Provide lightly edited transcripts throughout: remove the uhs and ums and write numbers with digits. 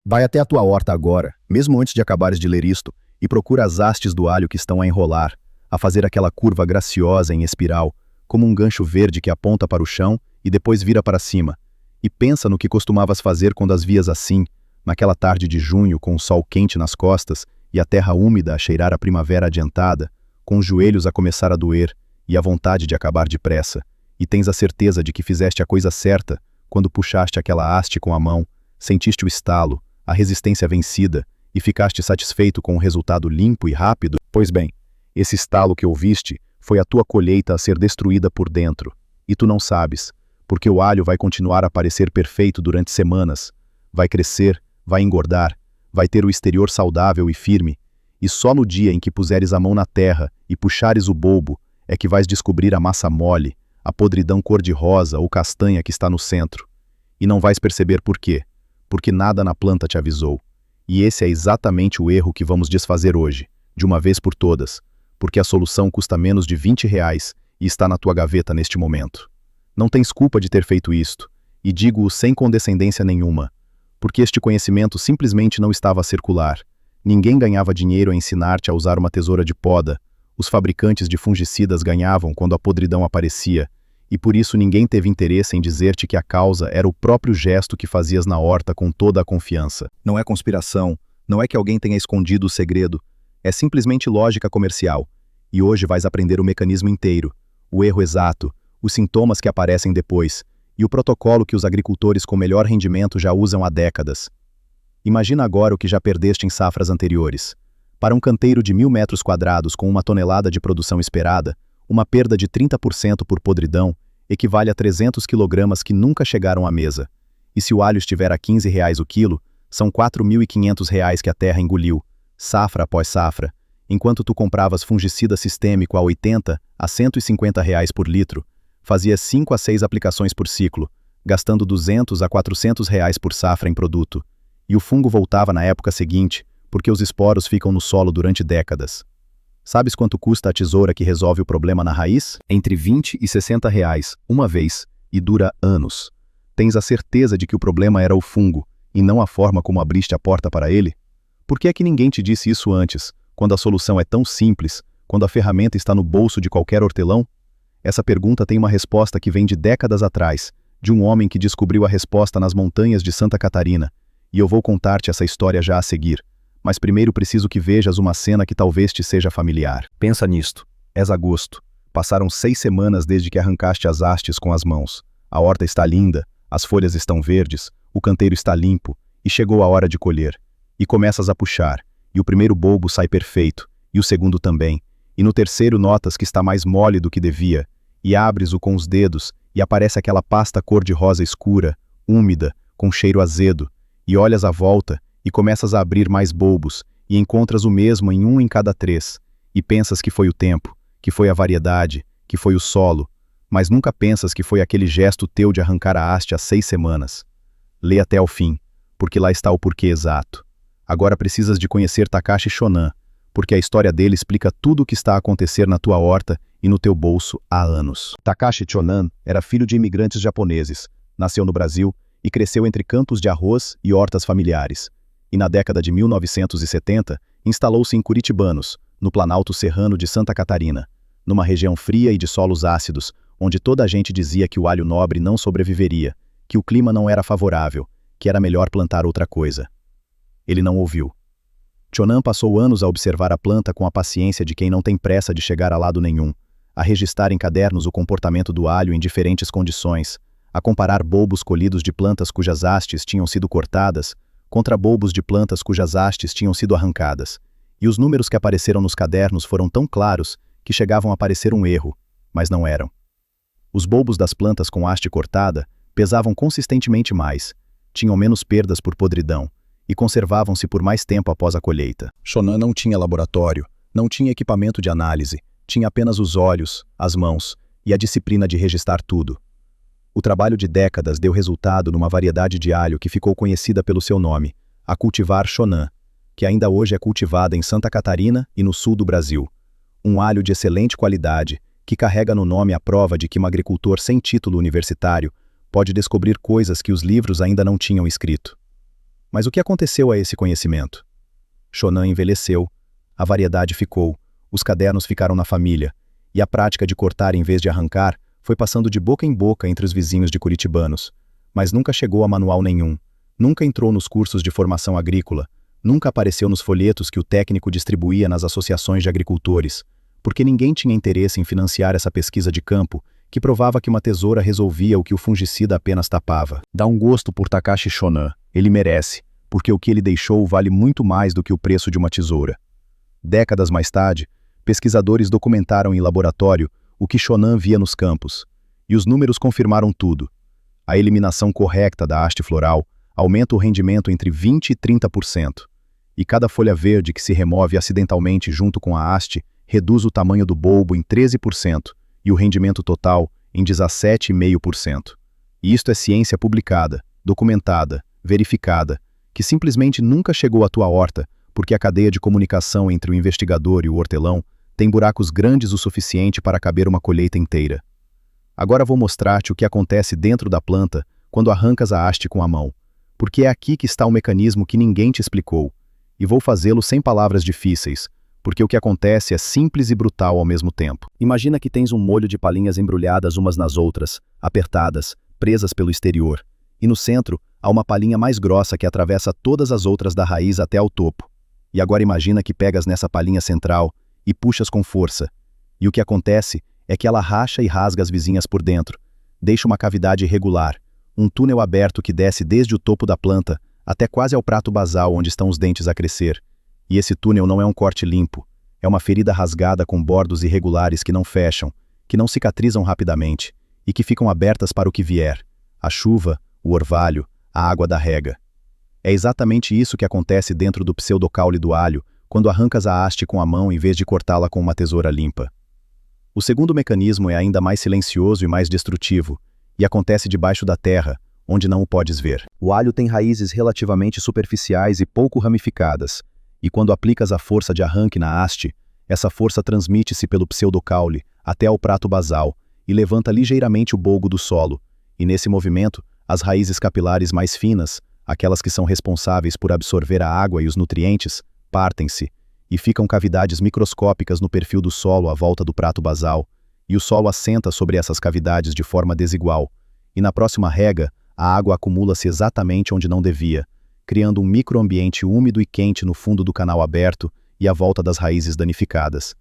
Vai até a tua horta agora, mesmo antes de acabares de ler isto, e procura as hastes do alho que estão a enrolar, a fazer aquela curva graciosa em espiral, como um gancho verde que aponta para o chão e depois vira para cima. E pensa no que costumavas fazer quando as vias assim, naquela tarde de junho com o sol quente nas costas e a terra úmida a cheirar a primavera adiantada, com os joelhos a começar a doer e a vontade de acabar depressa, e tens a certeza de que fizeste a coisa certa quando puxaste aquela haste com a mão, sentiste o estalo, a resistência vencida, e ficaste satisfeito com o resultado limpo e rápido? Pois bem, esse estalo que ouviste foi a tua colheita a ser destruída por dentro, e tu não sabes, porque o alho vai continuar a parecer perfeito durante semanas, vai crescer, vai engordar, vai ter o exterior saudável e firme, e só no dia em que puseres a mão na terra e puxares o bulbo é que vais descobrir a massa mole, a podridão cor-de-rosa ou castanha que está no centro. E não vais perceber por quê, porque nada na planta te avisou. E esse é exatamente o erro que vamos desfazer hoje, de uma vez por todas, porque a solução custa menos de R$ 20 e está na tua gaveta neste momento. Não tens culpa de ter feito isto, e digo-o sem condescendência nenhuma, porque este conhecimento simplesmente não estava a circular. Ninguém ganhava dinheiro a ensinar-te a usar uma tesoura de poda, os fabricantes de fungicidas ganhavam quando a podridão aparecia, e por isso ninguém teve interesse em dizer-te que a causa era o próprio gesto que fazias na horta com toda a confiança. Não é conspiração, não é que alguém tenha escondido o segredo, é simplesmente lógica comercial. E hoje vais aprender o mecanismo inteiro, o erro exato, os sintomas que aparecem depois, e o protocolo que os agricultores com melhor rendimento já usam há décadas. Imagina agora o que já perdeste em safras anteriores. Para um canteiro de 1.000 metros quadrados com 1 tonelada de produção esperada, uma perda de 30% por podridão equivale a 300 quilogramas que nunca chegaram à mesa. E se o alho estiver a R$ 15 o quilo, são R$ 4.500 que a terra engoliu, safra após safra, enquanto tu compravas fungicida sistêmico a 80 a R$ 150 por litro, fazias 5 a 6 aplicações por ciclo, gastando 200 a 400 reais por safra em produto. E o fungo voltava na época seguinte, porque os esporos ficam no solo durante décadas. Sabes quanto custa a tesoura que resolve o problema na raiz? Entre 20 e 60 reais, uma vez, e dura anos. Tens a certeza de que o problema era o fungo, e não a forma como abriste a porta para ele? Por que é que ninguém te disse isso antes, quando a solução é tão simples, quando a ferramenta está no bolso de qualquer hortelão? Essa pergunta tem uma resposta que vem de décadas atrás, de um homem que descobriu a resposta nas montanhas de Santa Catarina, e eu vou contar-te essa história já a seguir. Mas primeiro preciso que vejas uma cena que talvez te seja familiar. Pensa nisto. És agosto. Passaram 6 semanas desde que arrancaste as hastes com as mãos. A horta está linda, as folhas estão verdes, o canteiro está limpo, e chegou a hora de colher. E começas a puxar, e o primeiro bulbo sai perfeito, e o segundo também, e no terceiro notas que está mais mole do que devia, e abres-o com os dedos, e aparece aquela pasta cor-de-rosa escura, úmida, com cheiro azedo, e olhas à volta, e começas a abrir mais bulbos, e encontras o mesmo em 1 em cada 3, e pensas que foi o tempo, que foi a variedade, que foi o solo, mas nunca pensas que foi aquele gesto teu de arrancar a haste há 6 semanas. Lê até ao fim, porque lá está o porquê exato. Agora precisas de conhecer Takashi Shonan, porque a história dele explica tudo o que está a acontecer na tua horta e no teu bolso há anos. Takashi Shonan era filho de imigrantes japoneses, nasceu no Brasil e cresceu entre campos de arroz e hortas familiares. E na década de 1970, instalou-se em Curitibanos, no Planalto Serrano de Santa Catarina, numa região fria e de solos ácidos, onde toda a gente dizia que o alho nobre não sobreviveria, que o clima não era favorável, que era melhor plantar outra coisa. Ele não ouviu. Shonan passou anos a observar a planta com a paciência de quem não tem pressa de chegar a lado nenhum, a registrar em cadernos o comportamento do alho em diferentes condições, a comparar bulbos colhidos de plantas cujas hastes tinham sido cortadas contra bulbos de plantas cujas hastes tinham sido arrancadas, e os números que apareceram nos cadernos foram tão claros que chegavam a parecer um erro, mas não eram. Os bulbos das plantas com haste cortada pesavam consistentemente mais, tinham menos perdas por podridão, e conservavam-se por mais tempo após a colheita. Shonan não tinha laboratório, não tinha equipamento de análise, tinha apenas os olhos, as mãos e a disciplina de registrar tudo. O trabalho de décadas deu resultado numa variedade de alho que ficou conhecida pelo seu nome, a cultivar Shonan, que ainda hoje é cultivada em Santa Catarina e no sul do Brasil. Um alho de excelente qualidade, que carrega no nome a prova de que um agricultor sem título universitário pode descobrir coisas que os livros ainda não tinham escrito. Mas o que aconteceu a esse conhecimento? Shonan envelheceu, a variedade ficou, os cadernos ficaram na família, e a prática de cortar em vez de arrancar foi passando de boca em boca entre os vizinhos de curitibanos. Mas nunca chegou a manual nenhum, nunca entrou nos cursos de formação agrícola, nunca apareceu nos folhetos que o técnico distribuía nas associações de agricultores, porque ninguém tinha interesse em financiar essa pesquisa de campo que provava que uma tesoura resolvia o que o fungicida apenas tapava. Dá um gosto por Takashi Shonan, ele merece, porque o que ele deixou vale muito mais do que o preço de uma tesoura. Décadas mais tarde, pesquisadores documentaram em laboratório o que Shonan via nos campos, e os números confirmaram tudo. A eliminação correta da haste floral aumenta o rendimento entre 20% e 30%, e cada folha verde que se remove acidentalmente junto com a haste reduz o tamanho do bulbo em 13% e o rendimento total em 17,5%. E isto é ciência publicada, documentada, verificada, que simplesmente nunca chegou à tua horta, porque a cadeia de comunicação entre o investigador e o hortelão tem buracos grandes o suficiente para caber uma colheita inteira. Agora vou mostrar-te o que acontece dentro da planta quando arrancas a haste com a mão, porque é aqui que está o mecanismo que ninguém te explicou, e vou fazê-lo sem palavras difíceis, porque o que acontece é simples e brutal ao mesmo tempo. Imagina que tens um molho de palhinhas embrulhadas umas nas outras, apertadas, presas pelo exterior, e no centro há uma palhinha mais grossa que atravessa todas as outras da raiz até ao topo. E agora imagina que pegas nessa palhinha central e puxas com força, e o que acontece é que ela racha e rasga as vizinhas por dentro, deixa uma cavidade irregular, um túnel aberto que desce desde o topo da planta até quase ao prato basal onde estão os dentes a crescer. E esse túnel não é um corte limpo, é uma ferida rasgada com bordos irregulares que não fecham, que não cicatrizam rapidamente e que ficam abertas para o que vier, a chuva, o orvalho, a água da rega. É exatamente isso que acontece dentro do pseudocaule do alho quando arrancas a haste com a mão em vez de cortá-la com uma tesoura limpa. O segundo mecanismo é ainda mais silencioso e mais destrutivo, e acontece debaixo da terra, onde não o podes ver. O alho tem raízes relativamente superficiais e pouco ramificadas, e quando aplicas a força de arranque na haste, essa força transmite-se pelo pseudocaule até ao prato basal e levanta ligeiramente o bulbo do solo, e nesse movimento, as raízes capilares mais finas, aquelas que são responsáveis por absorver a água e os nutrientes, partem-se, e ficam cavidades microscópicas no perfil do solo à volta do prato basal, e o solo assenta sobre essas cavidades de forma desigual, e na próxima rega, a água acumula-se exatamente onde não devia, criando um microambiente úmido e quente no fundo do canal aberto e à volta das raízes danificadas.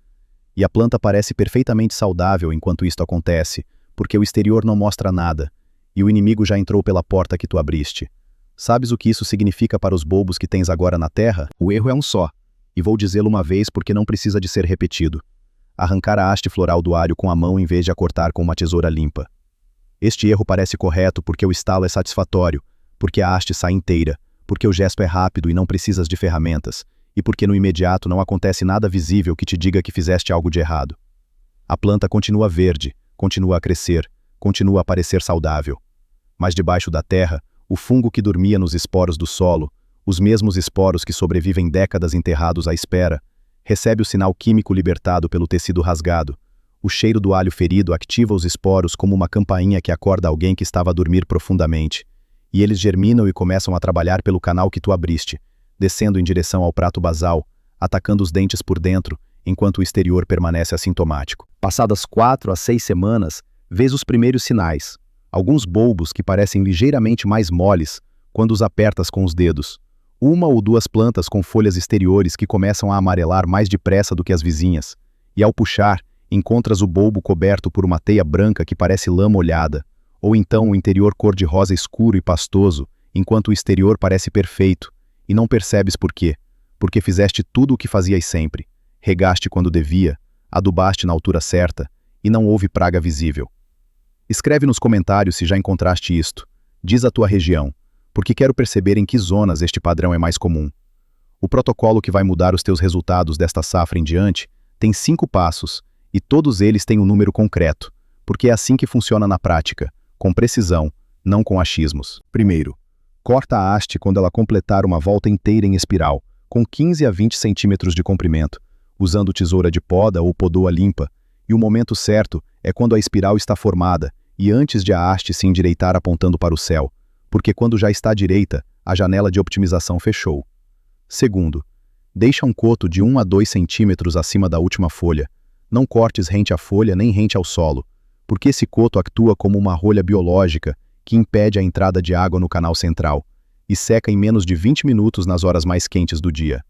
E a planta parece perfeitamente saudável enquanto isto acontece, porque o exterior não mostra nada, e o inimigo já entrou pela porta que tu abriste. Sabes o que isso significa para os bulbos que tens agora na terra? O erro é um só, e vou dizê-lo uma vez porque não precisa de ser repetido. Arrancar a haste floral do alho com a mão em vez de a cortar com uma tesoura limpa. Este erro parece correto porque o estalo é satisfatório, porque a haste sai inteira, porque o gesto é rápido e não precisas de ferramentas, e porque no imediato não acontece nada visível que te diga que fizeste algo de errado. A planta continua verde, continua a crescer, continua a parecer saudável. Mas debaixo da terra, o fungo que dormia nos esporos do solo, os mesmos esporos que sobrevivem décadas enterrados à espera, recebe o sinal químico libertado pelo tecido rasgado. O cheiro do alho ferido ativa os esporos como uma campainha que acorda alguém que estava a dormir profundamente. E eles germinam e começam a trabalhar pelo canal que tu abriste, descendo em direção ao prato basal, atacando os dentes por dentro, enquanto o exterior permanece assintomático. Passadas 4 a 6 semanas, vês os primeiros sinais, alguns bulbos que parecem ligeiramente mais moles quando os apertas com os dedos, uma ou duas plantas com folhas exteriores que começam a amarelar mais depressa do que as vizinhas, e ao puxar, encontras o bulbo coberto por uma teia branca que parece lã molhada, ou então o interior cor-de-rosa escuro e pastoso, enquanto o exterior parece perfeito, e não percebes por quê, porque fizeste tudo o que fazias sempre, regaste quando devia, adubaste na altura certa, e não houve praga visível. Escreve nos comentários se já encontraste isto, diz a tua região, porque quero perceber em que zonas este padrão é mais comum. O protocolo que vai mudar os teus resultados desta safra em diante tem 5 passos, e todos eles têm um número concreto, porque é assim que funciona na prática, com precisão, não com achismos. Primeiro, corta a haste quando ela completar uma volta inteira em espiral, com 15 a 20 centímetros de comprimento, usando tesoura de poda ou podoa limpa, e o momento certo é quando a espiral está formada e antes de a haste se endireitar apontando para o céu, porque quando já está direita, a janela de optimização fechou. Segundo, deixa um coto de 1 a 2 centímetros acima da última folha. Não cortes rente à folha nem rente ao solo, porque esse coto atua como uma rolha biológica que impede a entrada de água no canal central e seca em menos de 20 minutos nas horas mais quentes do dia.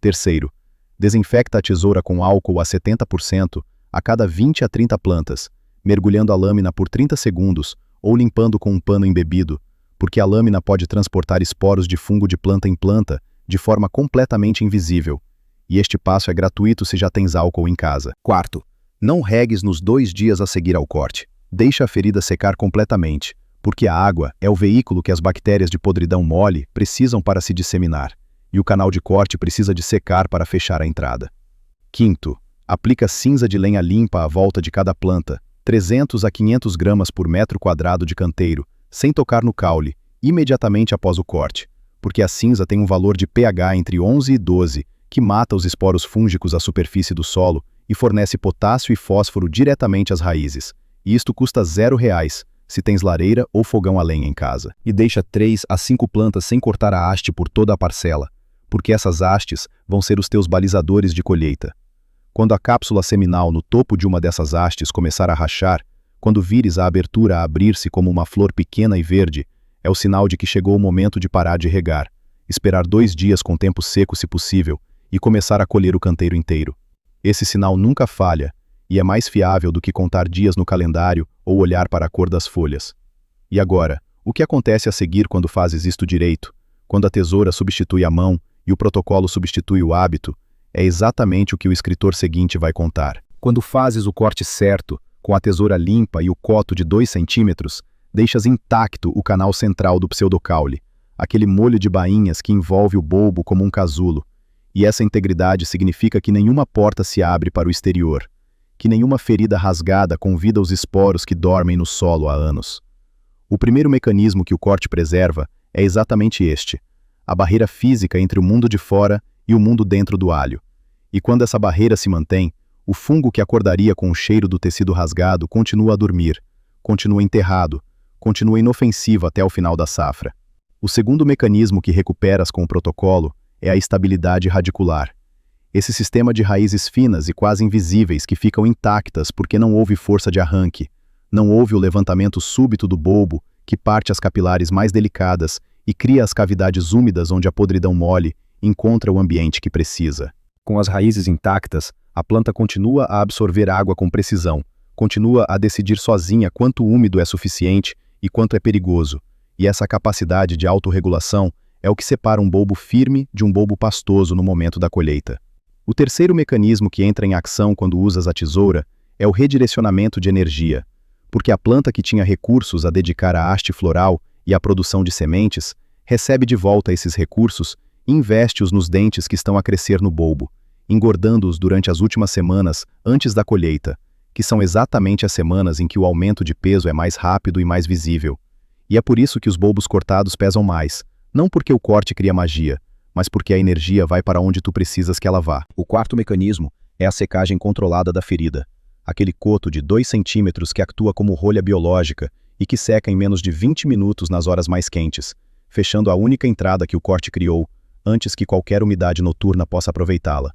Terceiro, desinfecta a tesoura com álcool a 70% a cada 20 a 30 plantas, mergulhando a lâmina por 30 segundos ou limpando com um pano embebido, porque a lâmina pode transportar esporos de fungo de planta em planta de forma completamente invisível. E este passo é gratuito se já tens álcool em casa. Quarto, não regues nos 2 dias a seguir ao corte. Deixa a ferida secar completamente, porque a água é o veículo que as bactérias de podridão mole precisam para se disseminar, e o canal de corte precisa de secar para fechar a entrada. Quinto, aplica cinza de lenha limpa à volta de cada planta, 300 a 500 gramas por metro quadrado de canteiro, sem tocar no caule, imediatamente após o corte, porque a cinza tem um valor de pH entre 11 e 12, que mata os esporos fúngicos à superfície do solo e fornece potássio e fósforo diretamente às raízes. E isto custa R$0 se tens lareira ou fogão a lenha em casa. E deixa 3 a 5 plantas sem cortar a haste por toda a parcela, porque essas hastes vão ser os teus balizadores de colheita. Quando a cápsula seminal no topo de uma dessas hastes começar a rachar, quando vires a abertura a abrir-se como uma flor pequena e verde, é o sinal de que chegou o momento de parar de regar, esperar 2 dias com tempo seco se possível e começar a colher o canteiro inteiro. Esse sinal nunca falha e é mais fiável do que contar dias no calendário ou olhar para a cor das folhas. E agora, o que acontece a seguir quando fazes isto direito? Quando a tesoura substitui a mão e o protocolo substitui o hábito, é exatamente o que o escritor seguinte vai contar. Quando fazes o corte certo, com a tesoura limpa e o coto de 2 centímetros, deixas intacto o canal central do pseudocaule, aquele molho de bainhas que envolve o bulbo como um casulo. E essa integridade significa que nenhuma porta se abre para o exterior, que nenhuma ferida rasgada convida os esporos que dormem no solo há anos. O primeiro mecanismo que o corte preserva é exatamente este, a barreira física entre o mundo de fora e o mundo dentro do alho. E quando essa barreira se mantém, o fungo que acordaria com o cheiro do tecido rasgado continua a dormir, continua enterrado, continua inofensivo até o final da safra. O segundo mecanismo que recuperas com o protocolo é a estabilidade radicular. Esse sistema de raízes finas e quase invisíveis que ficam intactas porque não houve força de arranque, não houve o levantamento súbito do bulbo que parte as capilares mais delicadas e cria as cavidades úmidas onde a podridão mole encontra o ambiente que precisa. Com as raízes intactas, a planta continua a absorver água com precisão, continua a decidir sozinha quanto úmido é suficiente e quanto é perigoso, e essa capacidade de autorregulação é o que separa um bulbo firme de um bulbo pastoso no momento da colheita. O terceiro mecanismo que entra em ação quando usas a tesoura é o redirecionamento de energia, porque a planta que tinha recursos a dedicar à haste floral e à produção de sementes, recebe de volta esses recursos e investe-os nos dentes que estão a crescer no bulbo, engordando-os durante as últimas semanas antes da colheita, que são exatamente as semanas em que o aumento de peso é mais rápido e mais visível. E é por isso que os bulbos cortados pesam mais, não porque o corte cria magia, mas porque a energia vai para onde tu precisas que ela vá. O quarto mecanismo é a secagem controlada da ferida, aquele coto de 2 centímetros que atua como rolha biológica e que seca em menos de 20 minutos nas horas mais quentes, fechando a única entrada que o corte criou, antes que qualquer umidade noturna possa aproveitá-la.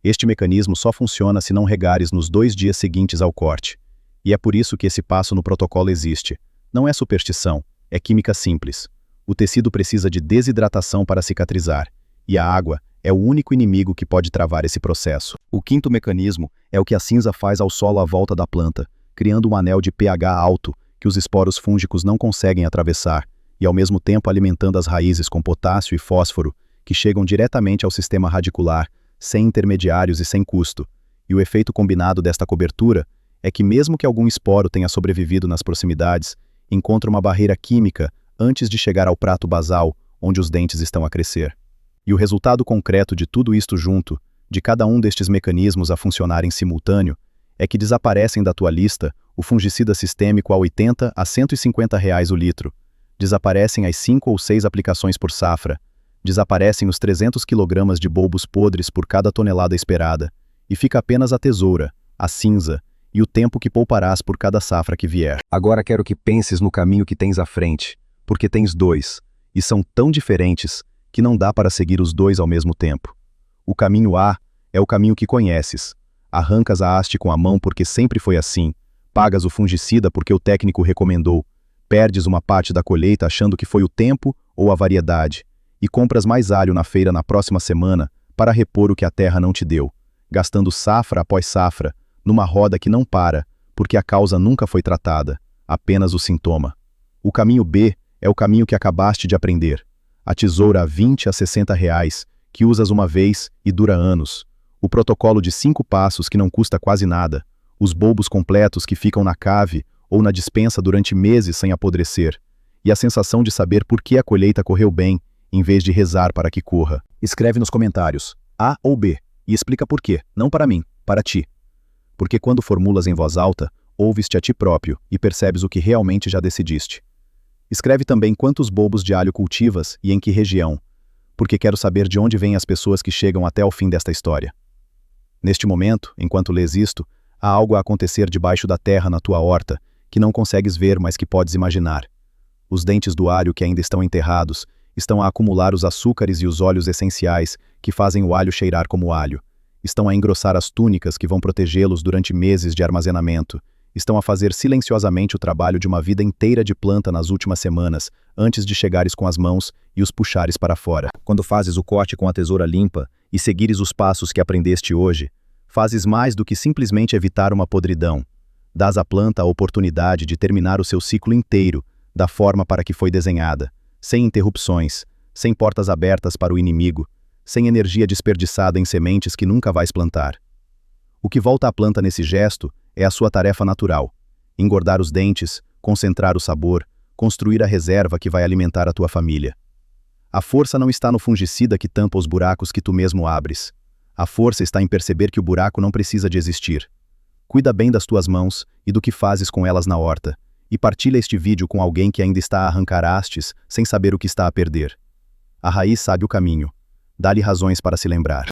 Este mecanismo só funciona se não regares nos 2 dias seguintes ao corte, e é por isso que esse passo no protocolo existe. Não é superstição, é química simples. O tecido precisa de desidratação para cicatrizar, e a água é o único inimigo que pode travar esse processo. O quinto mecanismo é o que a cinza faz ao solo à volta da planta, criando um anel de pH alto que os esporos fúngicos não conseguem atravessar, e ao mesmo tempo alimentando as raízes com potássio e fósforo, que chegam diretamente ao sistema radicular, sem intermediários e sem custo. E o efeito combinado desta cobertura é que mesmo que algum esporo tenha sobrevivido nas proximidades, encontra uma barreira química antes de chegar ao prato basal, onde os dentes estão a crescer. E o resultado concreto de tudo isto junto, de cada um destes mecanismos a funcionar em simultâneo, é que desaparecem da tua lista o fungicida sistêmico a 80 a R$150 o litro, desaparecem as 5 ou 6 aplicações por safra, desaparecem os 300 kg de bulbos podres por cada tonelada esperada, e fica apenas a tesoura, a cinza e o tempo que pouparás por cada safra que vier. Agora quero que penses no caminho que tens à frente, porque tens 2, e são tão diferentes que não dá para seguir os dois ao mesmo tempo. O caminho A é o caminho que conheces. Arrancas a haste com a mão porque sempre foi assim, pagas o fungicida porque o técnico recomendou, perdes uma parte da colheita achando que foi o tempo ou a variedade, e compras mais alho na feira na próxima semana para repor o que a terra não te deu, gastando safra após safra, numa roda que não para, porque a causa nunca foi tratada, apenas o sintoma. O caminho B é o caminho que acabaste de aprender. A tesoura a 20 a 60 reais, que usas uma vez e dura anos. O protocolo de 5 passos que não custa quase nada. Os bulbos completos que ficam na cave ou na despensa durante meses sem apodrecer. E a sensação de saber por que a colheita correu bem, em vez de rezar para que corra. Escreve nos comentários, A ou B, e explica por quê, não para mim, para ti. Porque quando formulas em voz alta, ouves-te a ti próprio e percebes o que realmente já decidiste. Escreve também quantos bulbos de alho cultivas e em que região, porque quero saber de onde vêm as pessoas que chegam até o fim desta história. Neste momento, enquanto lês isto, há algo a acontecer debaixo da terra na tua horta, que não consegues ver, mas que podes imaginar. Os dentes do alho que ainda estão enterrados estão a acumular os açúcares e os óleos essenciais que fazem o alho cheirar como alho. Estão a engrossar as túnicas que vão protegê-los durante meses de armazenamento. Estão a fazer silenciosamente o trabalho de uma vida inteira de planta nas últimas semanas, antes de chegares com as mãos e os puxares para fora. Quando fazes o corte com a tesoura limpa e seguires os passos que aprendeste hoje, fazes mais do que simplesmente evitar uma podridão. Dás à planta a oportunidade de terminar o seu ciclo inteiro, da forma para que foi desenhada, sem interrupções, sem portas abertas para o inimigo, sem energia desperdiçada em sementes que nunca vais plantar. O que volta à planta nesse gesto é a sua tarefa natural: engordar os dentes, concentrar o sabor, construir a reserva que vai alimentar a tua família. A força não está no fungicida que tampa os buracos que tu mesmo abres. A força está em perceber que o buraco não precisa de existir. Cuida bem das tuas mãos e do que fazes com elas na horta, e partilha este vídeo com alguém que ainda está a arrancar hastes sem saber o que está a perder. A raiz sabe o caminho. Dá-lhe razões para se lembrar.